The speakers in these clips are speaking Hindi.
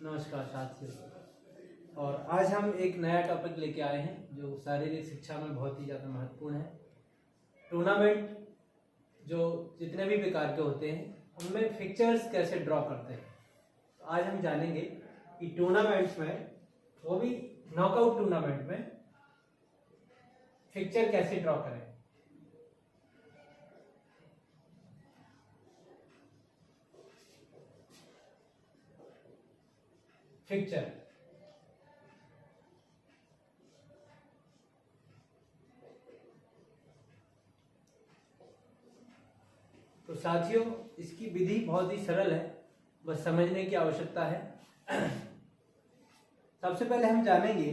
नमस्कार साथियों। और आज हम एक नया टॉपिक लेके आए हैं जो शारीरिक शिक्षा में बहुत ही ज़्यादा महत्वपूर्ण है। टूर्नामेंट जो जितने भी प्रकार के होते हैं उनमें फिक्चर्स कैसे ड्रॉ करते हैं। तो आज हम जानेंगे कि टूर्नामेंट्स में, वो भी नॉकआउट टूर्नामेंट में, फिक्चर कैसे ड्रॉ करें। फिक्चर तो साथियों, इसकी विधि बहुत ही सरल है, बस समझने की आवश्यकता है। सबसे पहले हम जानेंगे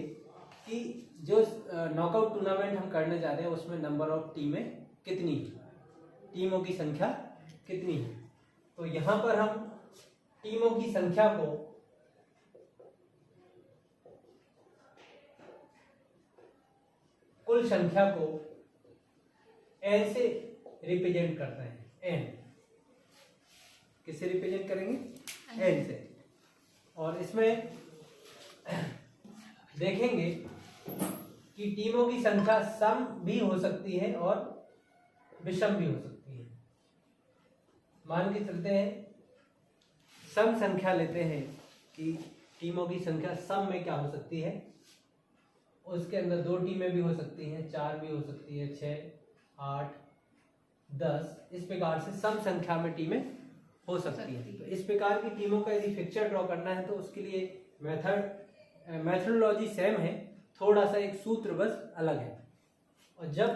कि जो नॉकआउट टूर्नामेंट हम करने जा रहे हैं उसमें नंबर ऑफ टीमें कितनी है, टीमों की संख्या कितनी है। तो यहाँ पर हम टीमों की संख्या को कुल संख्या को n से रिप्रेजेंट करते हैं। n किससे रिप्रेजेंट करेंगे? n से। और इसमें देखेंगे कि टीमों की संख्या सम भी हो सकती है और विषम भी हो सकती है। मान के चलते हैं, सम संख्या लेते हैं कि टीमों की संख्या सम में क्या हो सकती है। उसके अंदर 2 टीमें भी हो सकती हैं, 4 भी हो सकती है, 6, 8, 10, इस प्रकार से सम संख्या में टीमें हो सकती हैं। तो इस प्रकार की टीमों का यदि फिक्चर ड्रॉ करना है तो उसके लिए मेथडोलॉजी सेम है, थोड़ा सा एक सूत्र बस अलग है। और जब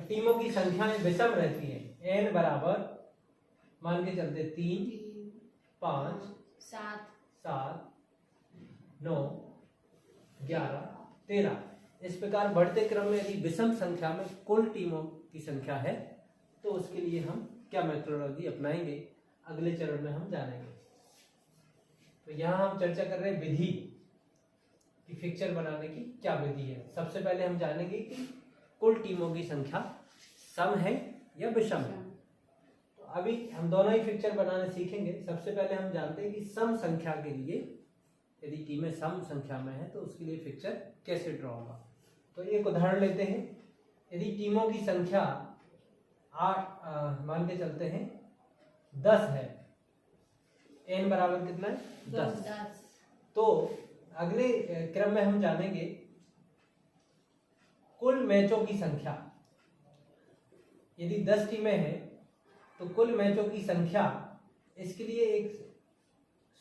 टीमों की संख्याएं विषम रहती है, n बराबर मान के चलते 3, 5, 7, 9, 11, 13, इस प्रकार बढ़ते क्रम में यदि विषम संख्या में कुल टीमों की संख्या है तो उसके लिए हम क्या मेथोडोलॉजी अपनाएंगे, अगले चरण में हम जानेंगे। तो यहाँ हम चर्चा कर रहे हैं विधि कि फिक्चर बनाने की क्या विधि है। सबसे पहले हम जानेंगे कि कुल टीमों की संख्या सम है या विषम है। तो अभी हम दोनों ही फिक्चर बनाने सीखेंगे। सबसे पहले हम जानते हैं कि सम संख्या के लिए, यदि टीमें सम संख्या में है तो उसके लिए फिक्चर कैसे ड्रॉ होगा। तो एक उदाहरण लेते हैं। यदि टीमों की संख्या 8 मान के चलते हैं 10 है, n बराबर कितना है? 10। तो अगले क्रम में हम जानेंगे कुल मैचों की संख्या। यदि 10 टीमें हैं तो कुल मैचों की संख्या, इसके लिए एक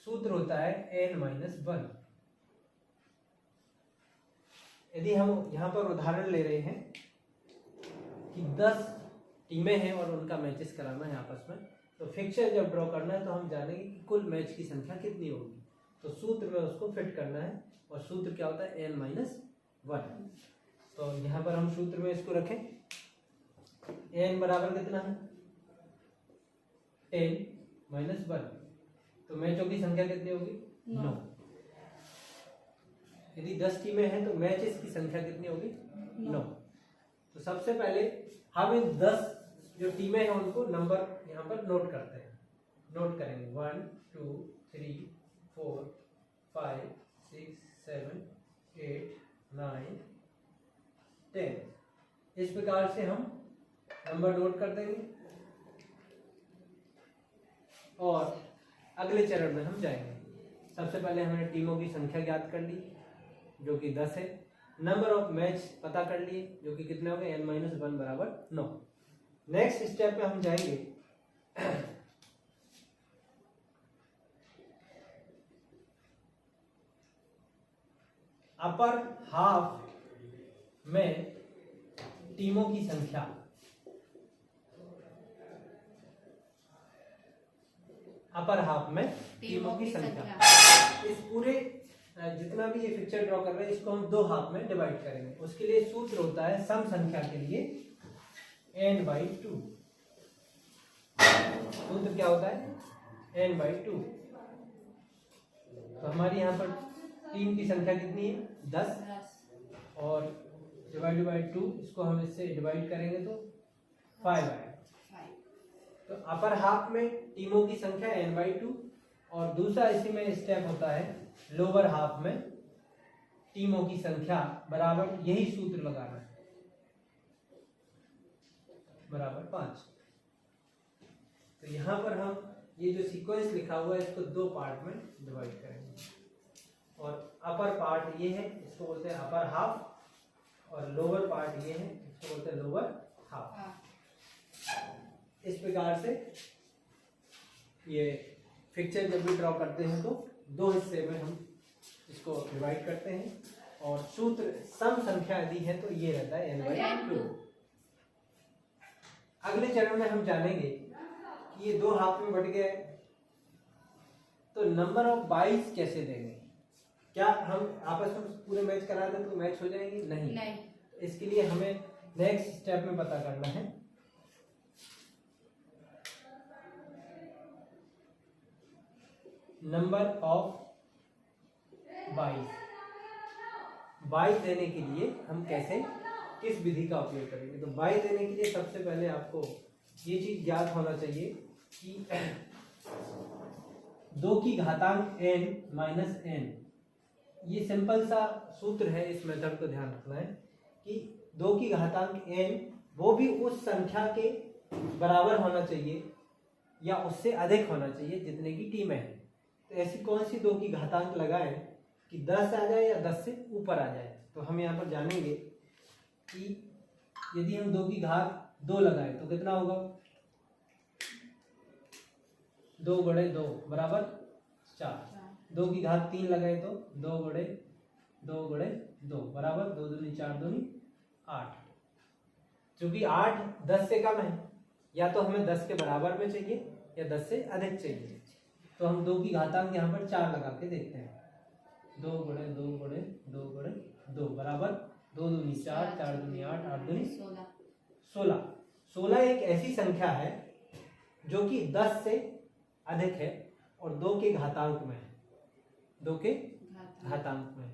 सूत्र होता है n-1। यदि हम यहाँ पर उदाहरण ले रहे हैं कि 10 टीमें हैं और उनका मैचेस कराना है आपस में, तो फिक्चर जब ड्रॉ करना है तो हम जानेंगे कि कुल मैच की संख्या कितनी होगी। तो सूत्र में उसको फिट करना है, और सूत्र क्या होता है? n-1। तो यहाँ पर हम सूत्र में इसको रखें, n बराबर कितना है? 10 - 1। तो मैचों की संख्या कितनी होगी? 9। यदि 10 टीमें हैं तो मैचेस की संख्या कितनी होगी? 9। तो सबसे पहले हम इन 10 जो टीमें हैं उनको नंबर यहाँ पर नोट करते हैं। नोट करेंगे 1, 2, 3, 4, 5, 6, 7, 8, 9, 10। इस प्रकार से हम नंबर नोट कर देंगे और अगले चरण में हम जाएंगे। सबसे पहले हमने टीमों की संख्या ज्ञात कर ली जो कि 10 है। नंबर ऑफ मैच पता कर लिए जो कि कितने हो गए? n-1 बराबर 9। नेक्स्ट स्टेप पे हम जाएंगे। अपर हाफ में टीमों की संख्या। अपर हाफ में टीमों की संख्या। इस पूरे जितना भी ये पिक्चर ड्रॉ कर रहे हैं इसको हम 2 हाफ में डिवाइड करेंगे। उसके लिए सूत्र होता है सम संख्या के लिए n/2। सूत्र क्या होता है? n/2। तो हमारी यहाँ पर टीम की संख्या कितनी है? 10। और डिवाइड बाई 2, इसको हम इससे डिवाइड करेंगे तो 5 आएगा। तो अपर हाफ में टीमों की संख्या n/2 और दूसरा इसी में स्टेप होता है लोअर हाफ में टीमों की संख्या बराबर यही सूत्र लगाना है, बराबर 5। तो यहाँ पर हम ये जो सीक्वेंस लिखा हुआ है इसको दो पार्ट में डिवाइड करेंगे, और अपर पार्ट ये है, इसको बोलते हैं अपर हाफ, और लोअर पार्ट ये है, इसको बोलते हैं लोअर हाफ। इस प्रकार से ये पिक्चर जब भी ड्रॉ करते हैं तो दो हिस्से में हम इसको डिवाइड करते हैं, और सूत्र सम संख्या यदि है तो ये रहता है n/2। अगले चरण में हम जानेंगे कि ये दो हाफ में बट गए तो नंबर ऑफ बाइस कैसे देंगे। क्या हम आपस में पूरे मैच करा दें तो मैच हो जाएगी? नहीं। इसके लिए हमें नेक्स्ट स्टेप में पता करना है नंबर ऑफ बाई देने के लिए हम कैसे किस विधि का उपयोग करेंगे। तो बाई देने के लिए सबसे पहले आपको ये चीज ज्ञात होना चाहिए कि 2 की घातांक n माइनस n, ये सिंपल सा सूत्र है, इस मेथड को ध्यान रखना है कि 2 की घातांक n वो भी उस संख्या के बराबर होना चाहिए या उससे अधिक होना चाहिए जितने की टीमें हैं। तो ऐसी कौन सी 2 की घातांक लगाएं कि 10 आ जाए या 10 से ऊपर आ जाए। तो हम यहाँ पर जानेंगे कि यदि हम 2 की घात 2 लगाएं तो कितना होगा, 2 गुणे 2 बराबर 4। 2 की घात 3 लगाए तो 2 गुणे 2 बराबर 2 दूनी 4 दूनी 8। चूंकि 8 10 से कम है, या तो हमें 10 के बराबर में चाहिए या 10 से अधिक चाहिए। तो हम 2 की घातांक यहाँ पर 4 लगा के देखते हैं। 2 गुणे 2 गुणे 2 गुणे 2 बराबर 2 दूनी 4, 4 दूनी 8, 8 दूनी 16। 16 एक ऐसी संख्या है जो कि 10 से अधिक है और 2 के घातांक में है, 2 के घातांक में।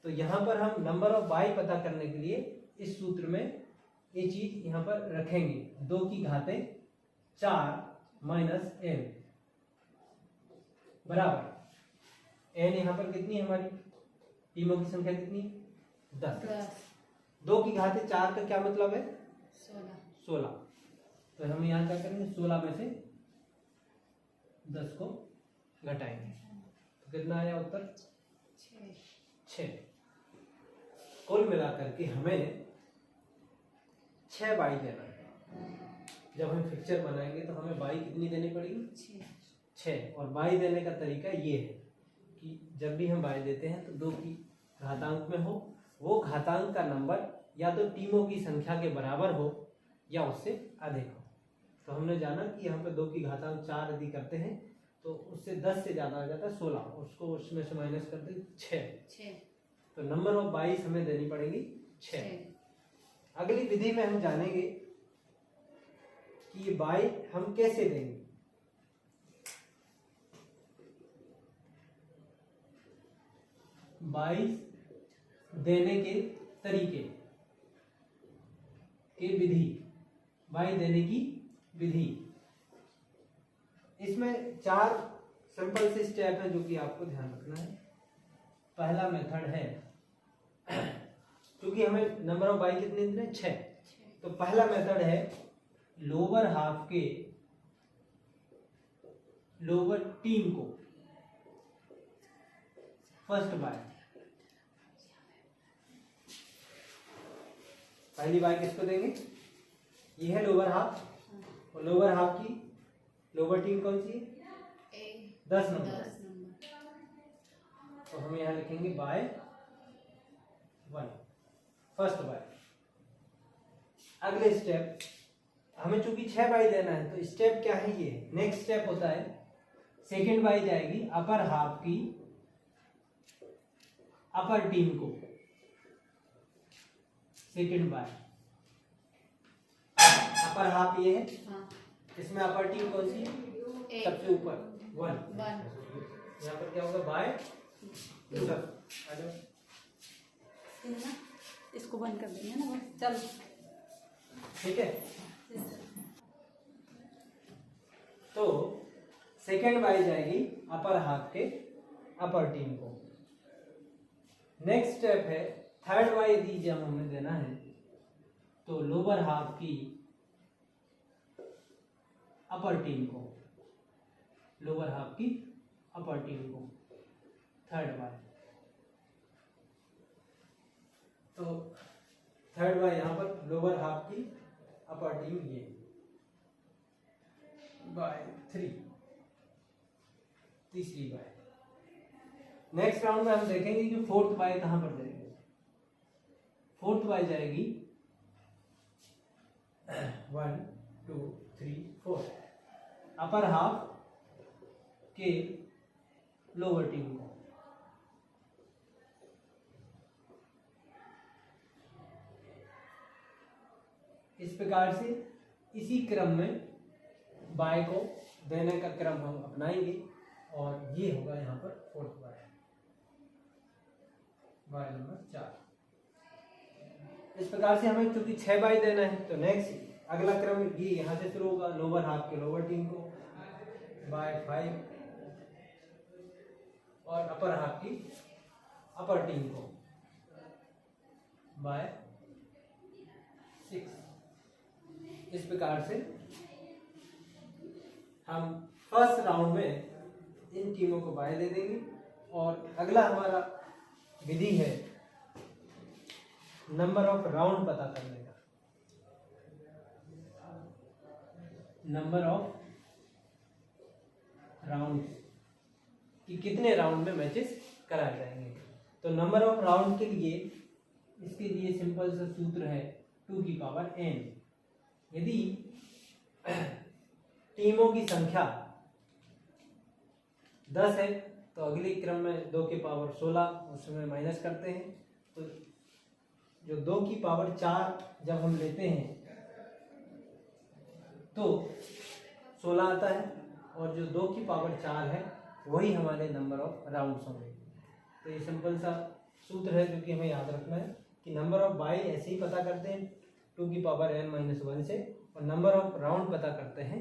तो यहाँ पर हम नंबर ऑफ बाई पता करने के लिए इस सूत्र में ये चीज यहाँ पर रखेंगे, 2 की घातें 4 माइनस n बराबर n यहाँ पर कितनी है, हमारी टीमों की संख्या कितनी है, 10। 2 की घातें 4 का क्या मतलब है, 16। तो हम यहाँ क्या करेंगे, 16 में से 10 को घटाएंगे तो कितना आया उत्तर, 6। कुल मिलाकर के हमें 6 बाई देना है। जब हम फिक्चर बनाएंगे तो हमें बाई कितनी देनी पड़ेगी, 6। और बाई देने का तरीका ये है कि जब भी हम बाई देते हैं तो 2 की घातांक में हो, वो घातांक का नंबर या तो टीमों की संख्या के बराबर हो या उससे अधिक हो। तो हमने जाना कि यहाँ पे 2 की घातांक 4 यदि करते हैं तो उससे 10 से ज़्यादा आ जाता है 16, उसको उसमें से माइनस करते हैं 6। तो नंबर ऑफ बाइस हमें देनी पड़ेगी 6। अगली विधि में हम जानेंगे कि ये बाई हम कैसे देंगे। बाईस देने के तरीके की विधि, बाई देने की विधि, इसमें 4 सिंपल से स्टेप है जो कि आपको ध्यान रखना है। पहला मेथड है, क्योंकि हमें नंबर ऑफ बाई कितने देने, 6, तो पहला मेथड है लोअर हाफ के लोअर टीम को फर्स्ट बाय। पहली बाय किसको देंगे, ये है लोअर हाफ, और लोअर हाफ की लोअर टीम कौन सी है, 10 नंबर। तो हम यहाँ लिखेंगे बाय 1, फर्स्ट बाय। अगले स्टेप, हमें चूंकि 6 बाई देना है तो स्टेप क्या है, ये नेक्स्ट स्टेप होता है सेकेंड बाई जाएगी अपर हाफ की अपर टीम को, सेकेंड बाय। अपर हाफ ये है, इसमें अपर टीम कौन सी है, सबसे ऊपर 1। यहाँ पर क्या होगा, बाय। इसको बंद कर देंगे ना, चलो ठीक है। तो सेकेंड बाई जाएगी अपर हाफ के अपर टीम को। नेक्स्ट स्टेप है थर्ड बाई यदि जब हमें देना है तो लोअर हाफ की अपर टीम को, लोअर हाफ की अपर टीम को थर्ड बाय। तो थर्ड बाय यहां पर लोअर हाफ की अपर टीम ये बाय 3, तीसरी बाय। नेक्स्ट राउंड में हम देखेंगे कि फोर्थ बाय कहां पर जाएगी। फोर्थ बाय जाएगी 1 2 3 4 अपर हाफ के लोअर टीम को। इस प्रकार से इसी क्रम में बाय को देने का क्रम हम अपनाएंगे और ये होगा यहाँ पर फोर्थ बाय, बाय नंबर 4। इस प्रकार से हमें क्योंकि 6 बाय देना है तो नेक्स्ट अगला क्रम ये यहाँ से शुरू होगा, लोअर हाफ के लोअर टीम को बाय 5 और अपर हाफ की अपर टीम को बाय 6। इस प्रकार से हम फर्स्ट राउंड में इन टीमों को बाय दे देंगे और अगला हमारा विधि है नंबर ऑफ राउंड पता करने का। नंबर ऑफ राउंड कि कितने राउंड में मैचेस कराए जाएंगे। तो नंबर ऑफ राउंड के लिए इसके लिए सिंपल सा सूत्र है 2 की पावर n। यदि टीमों की संख्या 10 है तो अगले क्रम में 2 की पावर 16 उसमें माइनस करते हैं, तो जो 2 की पावर 4 जब हम लेते हैं तो 16 आता है और जो 2 की पावर 4 है वही हमारे नंबर ऑफ राउंड्स होंगे। तो ये सिंपल सा सूत्र है जो कि हमें याद रखना है कि नंबर ऑफ बाई ऐसे ही पता करते हैं 2 की पावर n-1 से, और नंबर ऑफ राउंड पता करते हैं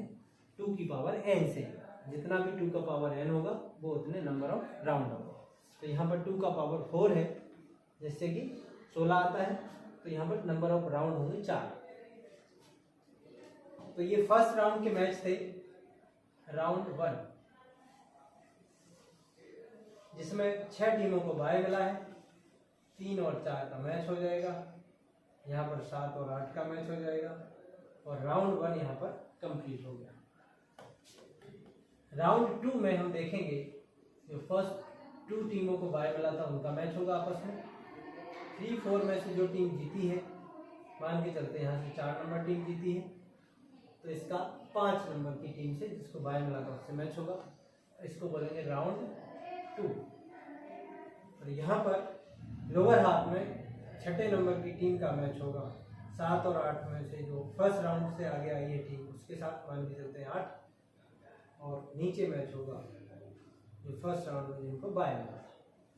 2 की पावर n से। जितना भी 2 का पावर n होगा वो उतने नंबर ऑफ राउंड होगा। तो यहाँ पर 2 का पावर 4 है जिससे कि 16 आता है, तो यहाँ पर नंबर ऑफ राउंड होंगे 4। तो ये फर्स्ट राउंड के मैच थे राउंड 1 जिसमें 6 टीमों को बाय मिला है, 3 और 4 का मैच हो जाएगा, यहाँ पर 7 और 8 का मैच हो जाएगा और राउंड 1 यहाँ पर कंप्लीट हो गया। राउंड 2 में हम देखेंगे जो फर्स्ट 2 टीमों को बाय मिला था उनका मैच होगा आपस में। 3-4 में से जो टीम जीती है, मान के चलते हैं यहाँ से 4 नंबर टीम जीती है तो इसका 5 नंबर की टीम से जिसको बाय मिला था उससे मैच होगा, इसको बोलेंगे राउंड 2। और यहाँ पर लोअर हाफ में 6ठे नंबर की टीम का मैच होगा। 7 और 8 में से जो फर्स्ट राउंड से आगे आई है टीम उसके साथ मान के चलते हैं 8, और नीचे मैच होगा जो फर्स्ट राउंड में जिनको बाय मिला।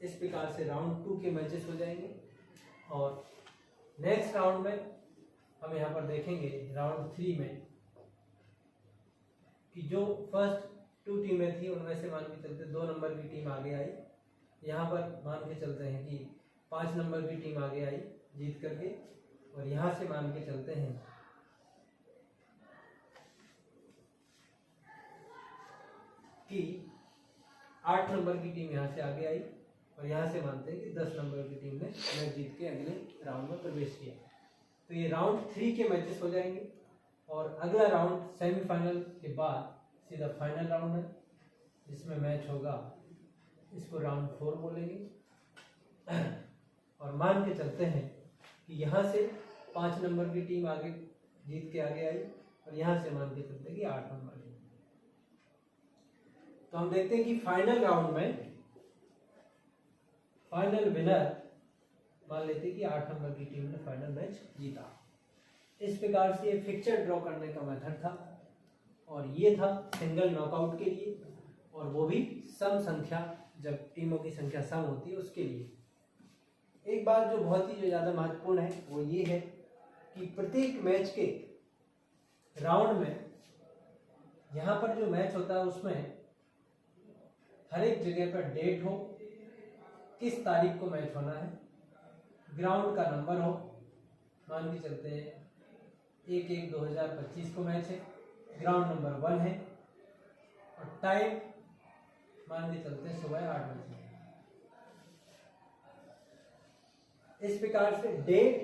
इस प्रकार से राउंड 2 के मैचेस हो जाएंगे। और नेक्स्ट राउंड में हम यहाँ पर देखेंगे राउंड 3 में कि जो फर्स्ट 2 टीमें थी उनमें से मान के चलते 2 नंबर की टीम आगे आई, यहाँ पर मान के चलते हैं कि 5 नंबर की टीम आगे आई जीत करके, और यहाँ से मान के चलते हैं कि 8 नंबर की टीम यहाँ से आगे आई, और यहाँ से मानते हैं कि 10 नंबर की टीम ने मैच जीत के अगले राउंड में प्रवेश किया। तो ये राउंड 3 के मैचेस हो जाएंगे और अगला राउंड सेमीफाइनल के बाद सीधा फाइनल राउंड है जिसमें मैच होगा, इसको राउंड 4 बोलेंगे। और मान के चलते हैं कि यहाँ से 5 नंबर की टीम आगे जीत के आगे आई और यहाँ से मान के चलते हैं कि 8 नंबर की। तो हम देखते हैं कि फाइनल राउंड में फाइनल विनर मान लेते हैं कि 8 नंबर की टीम ने फाइनल मैच जीता। इस प्रकार से ये फिक्चर ड्रॉ करने का मेथड था और ये था सिंगल नॉकआउट के लिए, और वो भी सम संख्या, जब टीमों की संख्या सम होती है उसके लिए। एक बात जो बहुत ही ज़्यादा महत्वपूर्ण है वो ये है कि प्रत्येक मैच के राउंड में यहाँ पर जो मैच होता है उसमें हर एक जगह पर डेट हो, किस तारीख को मैच होना है, ग्राउंड का नंबर हो, मान के चलते हैं 1/1/2025 को मैच है, ग्राउंड नंबर 1 है, और टाइम मान के चलते हैं सुबह 8 बजे। इस प्रकार से डेट,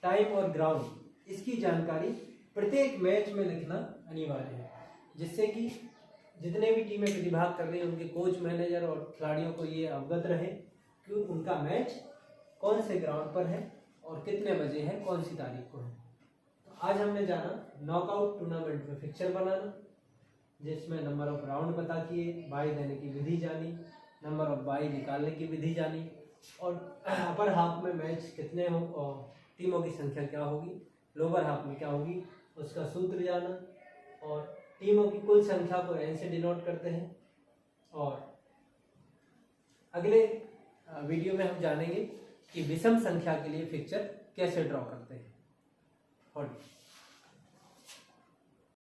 टाइम और ग्राउंड इसकी जानकारी प्रत्येक मैच में लिखना अनिवार्य है, जिससे कि जितने भी टीमें प्रतिभाग कर रही हैं उनके कोच, मैनेजर और खिलाड़ियों को ये अवगत रहे कि उनका मैच कौन से ग्राउंड पर है और कितने बजे है, कौन सी तारीख को है। तो आज हमने जाना नॉकआउट टूर्नामेंट में फिक्चर बनाना, जिसमें नंबर ऑफ राउंड पता किए, बाई देने की विधि जानी, नंबर ऑफ बाई निकालने की विधि जानी, और अपर हाफ में मैच कितने हो और टीमों की संख्या क्या होगी, लोअर हाफ में क्या होगी उसका सूत्र जाना, और टीमों की कुल संख्या को एन से डिनोट करते हैं। और अगले वीडियो में हम जानेंगे कि विषम संख्या के लिए फिक्चर कैसे ड्रॉ करते हैं।